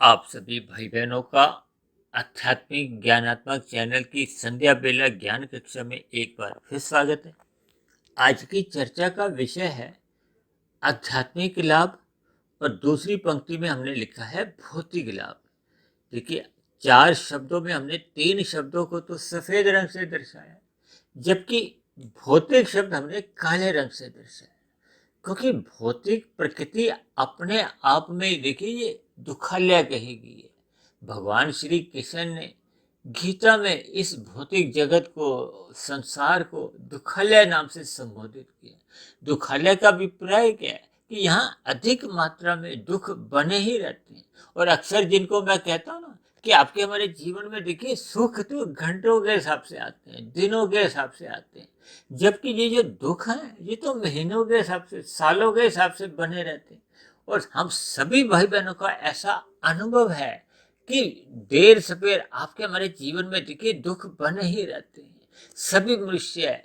आप सभी भाई बहनों का आध्यात्मिक ज्ञानात्मक चैनल की संध्या बेला ज्ञान कक्षा में एक बार फिर स्वागत है। आज की चर्चा का विषय है आध्यात्मिक लाभ और दूसरी पंक्ति में हमने लिखा है भौतिक लाभ। देखिए, 4 शब्दों में हमने 3 शब्दों को तो सफेद रंग से दर्शाया, जबकि भौतिक शब्द हमने काले रंग से दर्शाया। क्योंकि भौतिक प्रकृति अपने आप में देखिए ये दुखालय कहेगी है। भगवान श्री कृष्ण ने गीता में इस भौतिक जगत को, संसार को दुखालय नाम से संबोधित किया। दुखालय का अभिप्राय क्या है कि यहाँ अधिक मात्रा में दुख बने ही रहते हैं। और अक्सर जिनको मैं कहता हूँ ना कि आपके हमारे जीवन में देखिए सुख तो घंटों के हिसाब से आते हैं, दिनों के हिसाब से आते हैं, जबकि ये जो दुख है ये तो महीनों के हिसाब से, सालों के हिसाब से बने रहते हैं। और हम सभी भाई बहनों का ऐसा अनुभव है कि देर सवेर आपके हमारे जीवन में देखिए दुख बने ही रहते हैं। सभी मनुष्य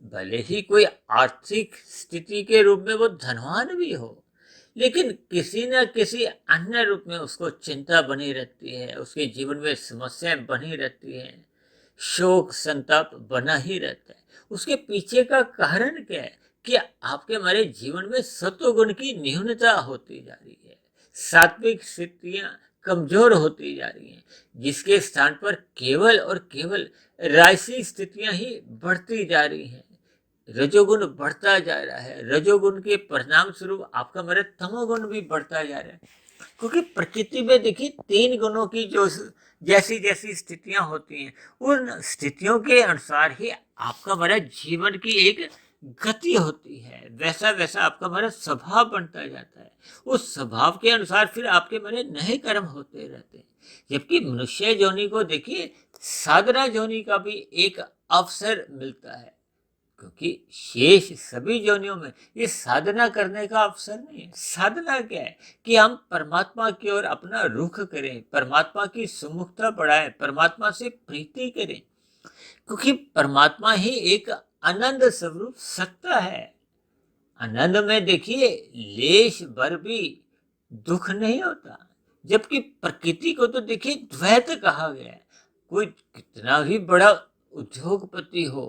भले ही कोई आर्थिक स्थिति के रूप में वो धनवान भी हो, लेकिन किसी न किसी अन्य रूप में उसको चिंता बनी रहती है, उसके जीवन में समस्याएं बनी रहती हैं, शोक संताप बना ही रहता है। उसके पीछे का कारण क्या है कि आपके हमारे जीवन में सत्वगुण की न्यूनता होती जा रही है, सात्विक स्थितियां कमजोर होती जा रही हैं, जिसके स्थान पर केवल और केवल राजसी स्थितियां ही बढ़ती जा रही हैं। रजोगुण बढ़ता जा रहा है, रजोगुण के परिणाम स्वरूप आपका मेरा तमोगुण भी बढ़ता जा रहा है। क्योंकि प्रकृति में देखिए 3 गुणों की जो जैसी जैसी स्थितियां होती हैं, उन स्थितियों के अनुसार ही आपका मेरा जीवन की एक गति होती है, वैसा वैसा आपका मेरा स्वभाव बनता जाता है। उस स्वभाव के अनुसार फिर आपके मेरे नए कर्म होते रहते हैं। जबकि मनुष्य योनि को देखिए साधना योनि का भी एक अवसर मिलता है, क्योंकि शेष सभी योनियों में ये साधना करने का अवसर नहीं है। साधना क्या है कि हम परमात्मा की ओर अपना रुख करें, परमात्मा की सुमुखता बढ़ाएं, परमात्मा से प्रीति करें, क्योंकि परमात्मा ही एक आनंद स्वरूप सत्ता है। आनंद में देखिए लेश भर भी दुख नहीं होता, जबकि प्रकृति को तो देखिए द्वैत कहा गया है। कोई कितना भी बड़ा उद्योगपति हो,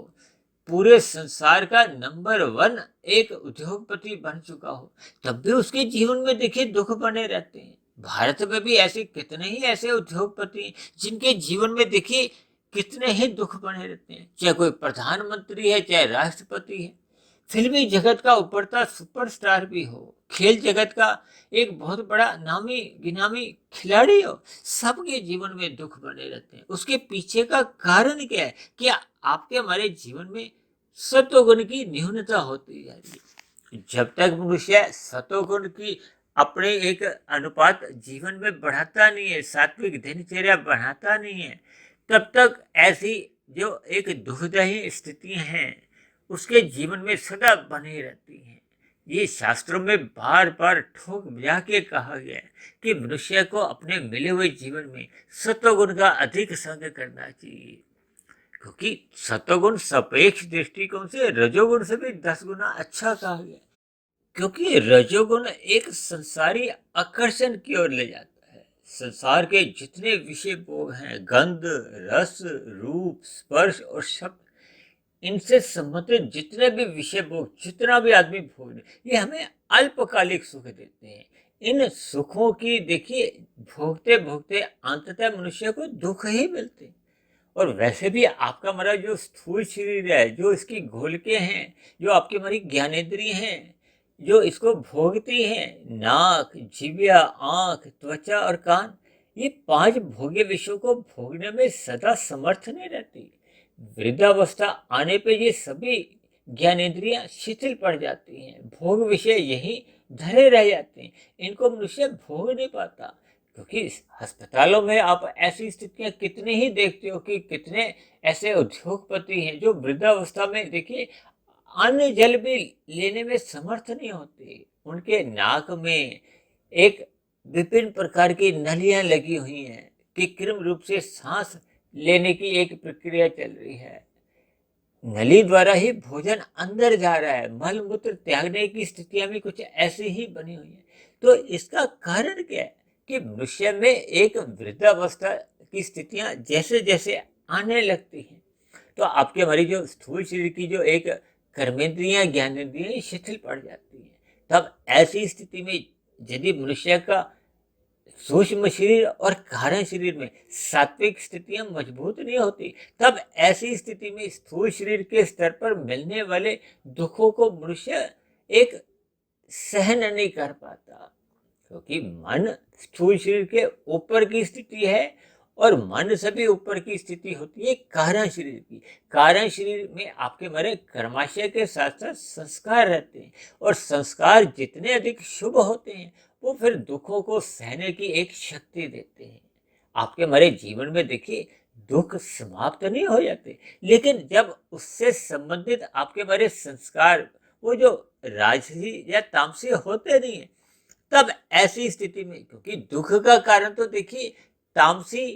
पूरे संसार का नंबर 1 एक उद्योगपति बन चुका हो, तब भी उसके जीवन में देखिए दुख बने रहते हैं। भारत में भी ऐसे कितने ही ऐसे उद्योगपति हैं जिनके जीवन में देखिए कितने ही दुख बने रहते हैं, चाहे कोई प्रधानमंत्री है, चाहे राष्ट्रपति है, फिल्मी जगत का उभरता सुपरस्टार भी हो, खेल जगत का एक बहुत बड़ा नामी गिनामी खिलाड़ी हो, सबके जीवन में दुख बने रहते हैं। उसके पीछे का कारण क्या है कि आपके हमारे जीवन में सत्वगुण की न्यूनता होती जा रही है। जब तक मनुष्य सत्वगुण की अपने एक अनुपात जीवन में बढ़ाता नहीं है, सात्विक दिनचर्या बढ़ाता नहीं है, तब तक ऐसी जो एक दुखदायी स्थितियां हैं उसके जीवन में सदा बनी रहती हैं। ये शास्त्रों में बार बार ठोक बजा के कहा गया है कि मनुष्य को अपने मिले हुए जीवन में सत्वगुण का अधिक संग करना चाहिए, क्योंकि सत्वगुण सापेक्ष दृष्टिकोण से रजोगुण से भी 10 गुना अच्छा कहा गया, क्योंकि रजोगुण एक संसारी आकर्षण की ओर ले जाता है। संसार के जितने विषय भोग हैं, गंध, रस, रूप, स्पर्श और शब्द, इनसे संबंधित जितने भी विषय भोग, जितना भी आदमी भोग ले, ये हमें अल्पकालिक सुख देते हैं। इन सुखों की देखिए भोगते भोगते अंततः मनुष्य को दुख ही मिलते हैं। और वैसे भी आपका हमारा जो स्थूल शरीर है, जो इसकी घोलके हैं, जो आपकी हमारी ज्ञानेंद्रिय हैं, जो इसको भोगती हैं, नाक, जिह्वा, आंख, त्वचा और कान, ये 5 भोग्य विषयों को भोगने में सदा समर्थ नहीं रहती। वृद्धावस्था आने पे ये सभी ज्ञानेंद्रियां शिथिल पड़ जाती हैं, भोग विषय यही धरे रह जाते हैं, इनको मनुष्य भोग नहीं पाता। क्योंकि अस्पतालों में आप ऐसी स्थितियां कितनी ही देखते हो कि कितने ऐसे उद्योगपति हैं जो वृद्धावस्था में देखिए अन्न जल भी लेने में समर्थ नहीं होते। उनके नाक में एक विभिन्न प्रकार की नलियां लगी हुई हैं, कृत्रिम रूप से सांस लेने की एक प्रक्रिया चल रही है। नली द्वारा ही भोजन अंदर जा रहा है, मल मूत्र त्यागने की स्थितियां भी कुछ ऐसी ही बनी हुई है। तो इसका कारण क्या है कि मनुष्य में एक वृद्धावस्था की स्थितियां जैसे जैसे आने लगती हैं, तो आपके हमारी जो स्थूल शरीर की जो एक कर्मेंद्रियां ज्ञानेंद्रियां शिथिल पड़ जाती हैं। तब ऐसी स्थिति में यदि मनुष्य का सूक्ष्म शरीर और कारण शरीर में सात्विक स्थितियां मजबूत नहीं होती, तब ऐसी स्थिति में स्थूल शरीर के स्तर पर मिलने वाले दुखों को मनुष्य एक सहन नहीं कर पाता, क्योंकि मन स्थूल शरीर के ऊपर की स्थिति है और मन से भी ऊपर की स्थिति होती है कारण शरीर की। कारण शरीर में आपके मरे कर्माशय के साथ साथ संस्कार रहते हैं, और संस्कार जितने अधिक शुभ होते हैं वो फिर दुखों को सहने की एक शक्ति देते हैं। आपके मरे जीवन में देखिए दुख समाप्त नहीं हो जाते, लेकिन जब उससे संबंधित आपके मरे संस्कार वो जो राजसी या तामसी होते नहीं है, तब ऐसी स्थिति में, क्योंकि दुख का कारण तो देखिए तामसी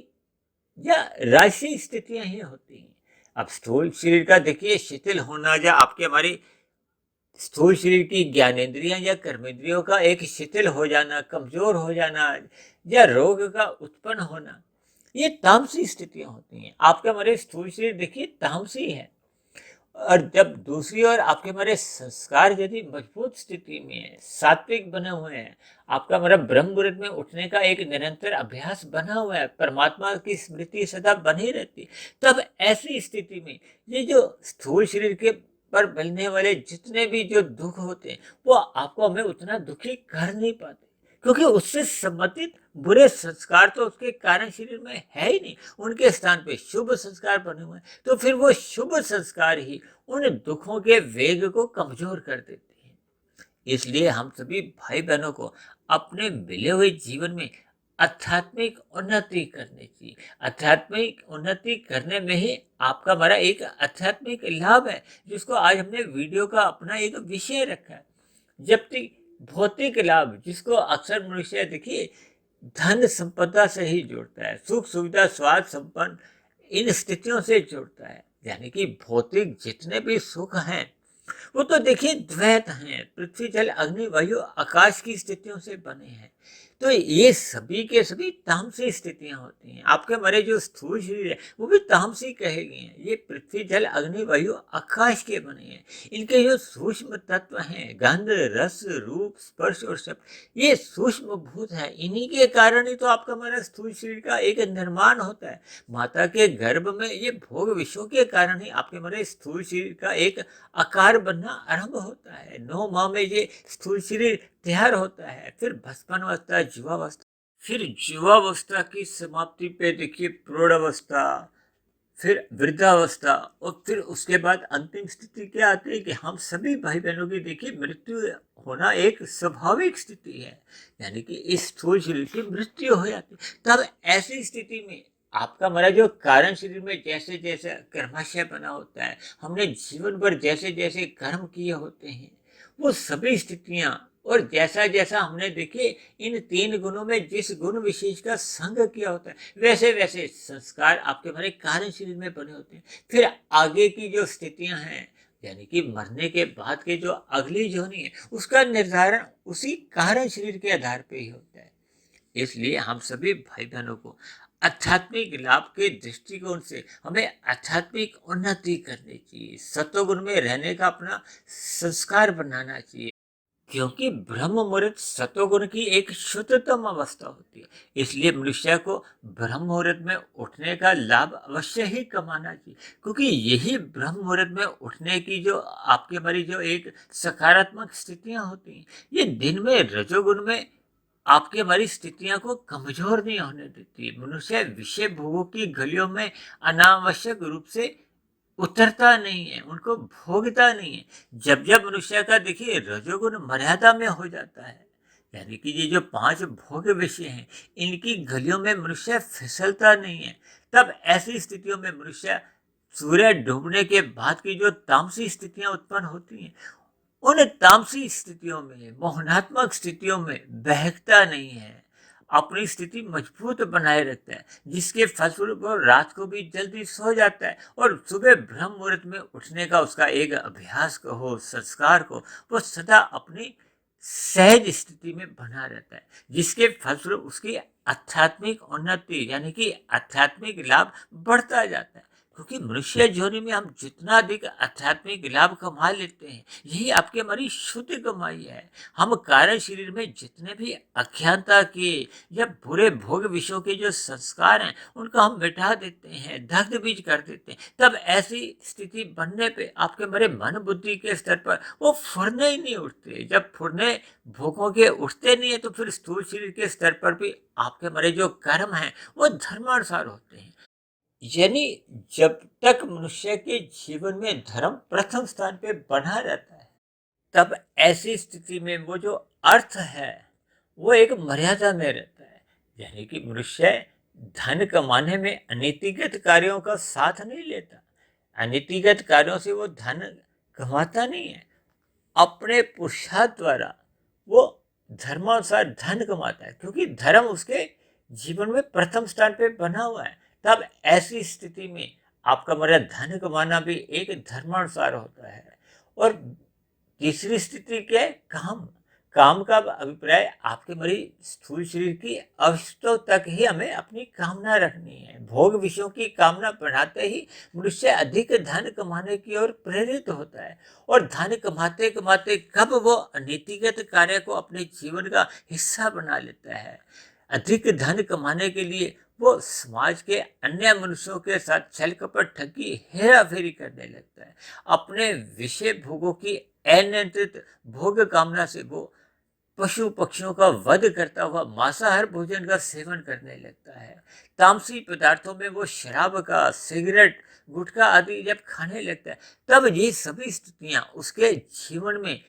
या राजसी स्थितियां ही होती हैं। अब स्थूल शरीर का देखिए शिथिल होना या आपके हमारी स्थूल शरीर की ज्ञानेंद्रियां या कर्मेंद्रियों का एक शिथिल हो जाना, कमजोर हो जाना या रोग का उत्पन्न होना, ये तामसी स्थितियां होती हैं। आपके हमारे स्थूल शरीर देखिए तामसी है, और जब दूसरी ओर आपके हमारे संस्कार यदि मजबूत स्थिति में है, सात्विक बने हुए हैं, आपका हमारा ब्रह्म मुहूर्त में उठने का एक निरंतर अभ्यास बना हुआ है, परमात्मा की स्मृति सदा बनी रहती, तब ऐसी स्थिति में ये जो स्थूल शरीर के पर मिलने वाले जितने भी जो दुख होते हैं वो आपको हमें उतना दुखी कर नहीं पाते, क्योंकि उससे संबंधित बुरे संस्कार तो उसके कारण शरीर में है ही नहीं, उनके स्थान पे शुभ संस्कार बने हुए हैं, तो फिर वो शुभ संस्कार ही उन दुखों के वेग को कमजोर कर देते हैं। इसलिए हम सभी भाई बहनों को अपने मिले हुए जीवन में आध्यात्मिक उन्नति करनी चाहिए। आध्यात्मिक उन्नति करने में ही आपका हमारा एक आध्यात्मिक लाभ है, जिसको आज हमने वीडियो का अपना एक विषय रखा है। जबकि भौतिक लाभ जिसको अक्सर मनुष्य देखिए धन संपदा से ही जोड़ता है, सुख सुविधा स्वाद संपन्न इन स्थितियों से जोड़ता है, यानी कि भौतिक जितने भी सुख हैं वो तो देखिए द्वैत हैं, पृथ्वी जल अग्नि वायु आकाश की स्थितियों से बने हैं, तो ये सभी के सभी तामसी स्थितियां होती हैं। आपके हमारे जो स्थूल शरीर है वो भी तामसी कहे गए हैं, ये पृथ्वी जल अग्नि वायु आकाश के बने हैं। इनके जो सूक्ष्म तत्व हैं गंध रस रूप स्पर्श और शब्द, ये सूक्ष्म भूत है, इन्हीं के कारण ही तो आपका हमारा स्थूल शरीर का एक निर्माण होता है। माता के गर्भ में ये भोग विषयों के कारण ही आपके हमारे स्थूल शरीर का एक आकार बनना आरंभ होता है। 9 माह में ये स्थूल शरीर तैयार होता है, फिर भस्मावस्था युवावस्था, फिर युवावस्था की समाप्ति पे देखिए प्रौढ़ावस्था, फिर वृद्धावस्था, और फिर उसके बाद अंतिम स्थिति क्या आती है कि हम सभी भाई बहनों की देखिए मृत्यु होना एक स्वाभाविक स्थिति है, यानी कि इस स्थूल शरीर की मृत्यु हो जाती है। तब ऐसी स्थिति में आपका हमारा जो कारण शरीर में जैसे जैसे कर्माशय बना होता है, हमने जीवन भर जैसे जैसे कर्म किए होते हैं, वो सभी स्थितियां, और जैसा जैसा हमने देखिए इन 3 गुणों में जिस गुण विशेष का संग किया होता है, वैसे वैसे संस्कार आपके हमारे कारण शरीर में बने होते हैं। फिर आगे की जो स्थितियां हैं, यानी कि मरने के बाद के जो अगली जोनी है, उसका निर्धारण उसी कारण शरीर के आधार पर ही होता है। इसलिए हम सभी भाई बहनों को आध्यात्मिक लाभ के दृष्टिकोण से हमें आध्यात्मिक उन्नति करनी चाहिए, सत्वगुण में रहने का अपना संस्कार बनाना चाहिए, क्योंकि ब्रह्म मुहूर्त सत्वगुण की एक शुद्धतम अवस्था होती है। इसलिए मनुष्य को ब्रह्म मुहूर्त में उठने का लाभ अवश्य ही कमाना चाहिए, क्योंकि यही ब्रह्म मुहूर्त में उठने की जो आपके हमारी जो एक सकारात्मक स्थितियां होती हैं, ये दिन में रजोगुण में आपकी हमारी स्थितियां को कमजोर नहीं होने देती। मनुष्य विषय भोगों की गलियों में अनावश्यक रूप से उतरता नहीं है, उनको भोगता नहीं है। जब जब मनुष्य का देखिए रजोगुण मर्यादा में हो जाता है, यानी कि ये जो 5 भोग विषय हैं इनकी गलियों में मनुष्य फिसलता नहीं है, तब ऐसी स्थितियों में मनुष्य सूर्य डूबने के बाद की जो तामसी स्थितियां उत्पन्न होती हैं, उन तामसी स्थितियों में मोहनात्मक स्थितियों में बहकता नहीं है, अपनी स्थिति मजबूत बनाए रखता है, जिसके फलस्वरूप वो रात को भी जल्दी सो जाता है और सुबह ब्रह्म मुहूर्त में उठने का उसका एक अभ्यास को हो संस्कार को वो सदा अपनी सहज स्थिति में बना रहता है, जिसके फलस्वरूप उसकी आध्यात्मिक उन्नति यानी कि आध्यात्मिक लाभ बढ़ता जाता है। क्योंकि मनुष्य जोनि में हम जितना अधिक आध्यात्मिक लाभ कमा लेते हैं, यही आपकी हमारी शुद्ध कमाई है। हम कारण शरीर में जितने भी अज्ञानता के या बुरे भोग विषयों के जो संस्कार हैं, उनको हम मिटा देते हैं, दग्ध बीज कर देते हैं। तब ऐसी स्थिति बनने पे आपके हमारे मन बुद्धि के स्तर पर वो फुरने ही नहीं उठते। जब फुरने भोगों के उठते नहीं है, तो फिर स्थूल शरीर के स्तर पर भी आपके हमारे जो कर्म हैं वो धर्मानुसार होते हैं। यानी जब तक मनुष्य के जीवन में धर्म प्रथम स्थान पे बना रहता है, तब ऐसी स्थिति में वो जो अर्थ है वो एक मर्यादा में रहता है। यानी कि मनुष्य धन कमाने में अनीतिगत कार्यों का साथ नहीं लेता। अनीतिगत कार्यों से वो धन कमाता नहीं है। अपने पुरुषार्थ द्वारा वो धर्मानुसार धन कमाता है, क्योंकि धर्म उसके जीवन में प्रथम स्थान पे बना हुआ है। तब ऐसी स्थिति में आपका मेरा धन कमाना भी एक धर्मानुसार होता है। और तीसरी स्थिति क्या है? काम। काम का अभिप्राय आपके मेरी स्थूल शरीर की आवश्यकताओं तक ही हमें अपनी कामना रखनी है। भोग विषयों की कामना बढ़ाते ही मनुष्य अधिक धन कमाने की ओर प्रेरित होता है। और धन कमाते कमाते कब वो नीतिगत कार्य को अपने जीवन का हिस्सा बना लेता है। अधिक धन कमाने के लिए वो समाज के अन्य मनुष्यों के साथ छल कपट ठगी हेरा फेरी करने लगता है। अपने विषय भोगों की अनियंत्रित भोग कामना से वो पशु पक्षियों का वध करता हुआ मांसाहार भोजन का सेवन करने लगता है। तामसी पदार्थों में वो शराब का, सिगरेट, गुटखा आदि जब खाने लगता है, तब ये सभी स्थितियां उसके जीवन में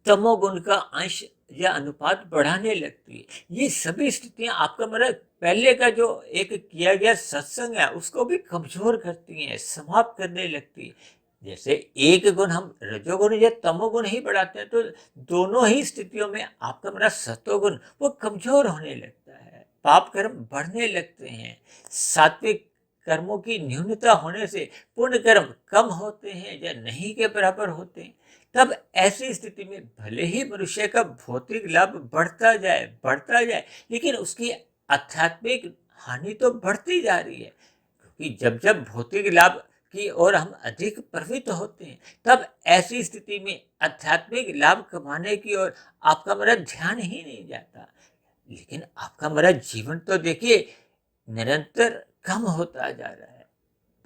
तमोगुण का अंश या अनुपात बढ़ाने लगती है। ये सभी स्थितियां आपका मतलब पहले का जो एक किया गया सत्संग है उसको भी कमजोर करती हैं, समाप्त करने लगती है। जैसे एक गुण हम रजोगुण या तमोगुण ही बढ़ाते हैं, तो दोनों ही स्थितियों में आपका मेरा सत्वगुण वो कमजोर होने लगता है, पाप कर्म बढ़ने लगते हैं। सात्विक कर्मों की न्यूनता होने से पुण्य कर्म कम होते हैं या नहीं के बराबर होते हैं। तब ऐसी स्थिति में भले ही मनुष्य का भौतिक लाभ बढ़ता जाए, लेकिन उसकी आध्यात्मिक हानि तो बढ़ती जा रही है। क्योंकि जब जब भौतिक लाभ की ओर हम अधिक प्रवृत्त होते हैं, तब ऐसी स्थिति में आध्यात्मिक लाभ कमाने की ओर आपका मेरा ध्यान ही नहीं जाता। लेकिन आपका मेरा जीवन तो देखिए निरंतर कम होता जा रहा है।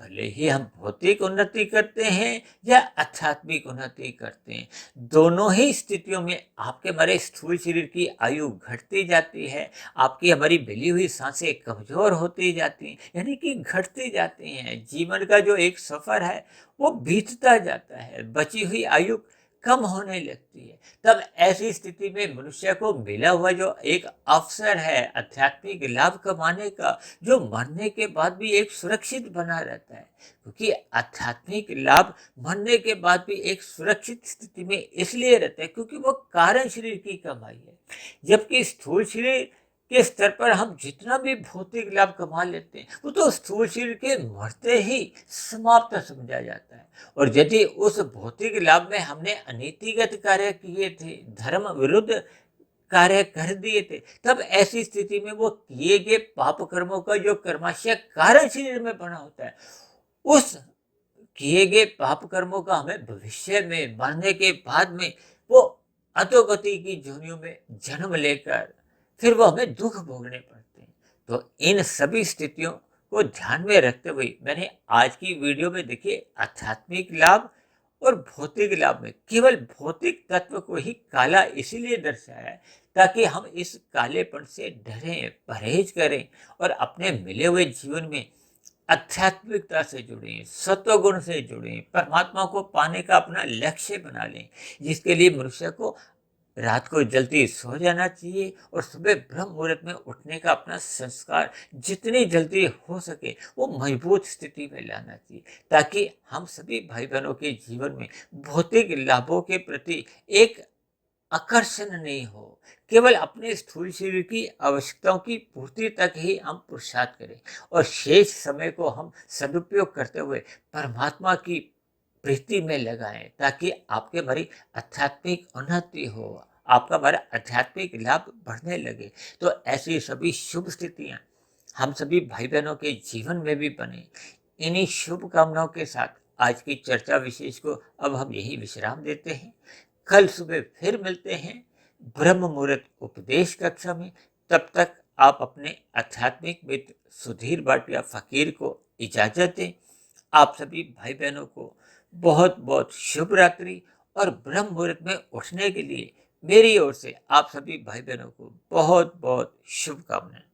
भले ही हम भौतिक उन्नति करते हैं या आध्यात्मिक उन्नति करते हैं, दोनों ही स्थितियों में आपके हमारे स्थूल शरीर की आयु घटती जाती है, आपकी हमारी मिली हुई सांसें कमजोर होती जाती हैं, यानी कि घटती जाती हैं। जीवन का जो एक सफर है वो बीतता जाता है, बची हुई आयु कम होने लगती है। तब ऐसी स्थिति में मनुष्य को मिला हुआ जो एक अवसर है आध्यात्मिक लाभ कमाने का, जो मरने के बाद भी एक सुरक्षित बना रहता है। क्योंकि आध्यात्मिक लाभ मरने के बाद भी एक सुरक्षित स्थिति में इसलिए रहता है क्योंकि वो कारण शरीर की कमाई है। जबकि स्थूल शरीर के स्तर पर हम जितना भी भौतिक लाभ कमा लेते हैं, वो तो स्थूल शरीर के मरते ही समाप्त समझा जाता है। और यदि उस भौतिक लाभ में हमने अनीतिगत कार्य किए थे, धर्म विरुद्ध कार्य कर दिए थे, तब ऐसी स्थिति में वो किए गए पाप कर्मों का जो कर्माशय कारण शरीर में बना होता है, उस किए गए पाप कर्मों का हमें भविष्य में मरने के बाद में वो अधोगति की जोनियों में जन्म लेकर फिर वो हमें दुख भोगने पड़ते हैं। तो इन सभी स्थितियों को ध्यान में रखते हुए मैंने आज की वीडियो में देखिए आध्यात्मिक लाभ और भौतिक लाभ में केवल भौतिक तत्व को ही काला इसीलिए दर्शाया है ताकि हम इस कालेपन से डरें, परहेज करें और अपने मिले हुए जीवन में आध्यात्मिकता से जुड़ें, सत्वगुण से जुड़ें, परमात्मा को पाने का अपना लक्ष्य बना लें, जिसके लिए मनुष्य को रात को जल्दी सो जाना चाहिए और सुबह ब्रह्म मुहूर्त में उठने का अपना संस्कार जितनी जल्दी हो सके वो मजबूत स्थिति में लाना चाहिए, ताकि हम सभी भाई बहनों के जीवन में भौतिक लाभों के प्रति एक आकर्षण नहीं हो। केवल अपने स्थूल शरीर की आवश्यकताओं की पूर्ति तक ही हम पुरुषार्थ करें और शेष समय को हम सदुपयोग करते हुए परमात्मा की प्रीति में लगाएं, ताकि आपके हमारी आध्यात्मिक उन्नति हो, आपका हमारा आध्यात्मिक लाभ बढ़ने लगे। तो ऐसी सभी शुभ स्थितियाँ हम सभी भाई बहनों के जीवन में भी बने। इन्हीं शुभकामनाओं के साथ आज की चर्चा विशेष को अब हम यही विश्राम देते हैं। कल सुबह फिर मिलते हैं ब्रह्म मुहूर्त उपदेश कक्षा में। तब तक आप अपने आध्यात्मिक मित्र सुधीर भाटिया फकीर को इजाजत दें। आप सभी भाई बहनों को बहुत बहुत शुभ रात्रि और ब्रह्म मुहूर्त में उठने के लिए मेरी ओर से आप सभी भाई बहनों को बहुत बहुत शुभकामनाएं।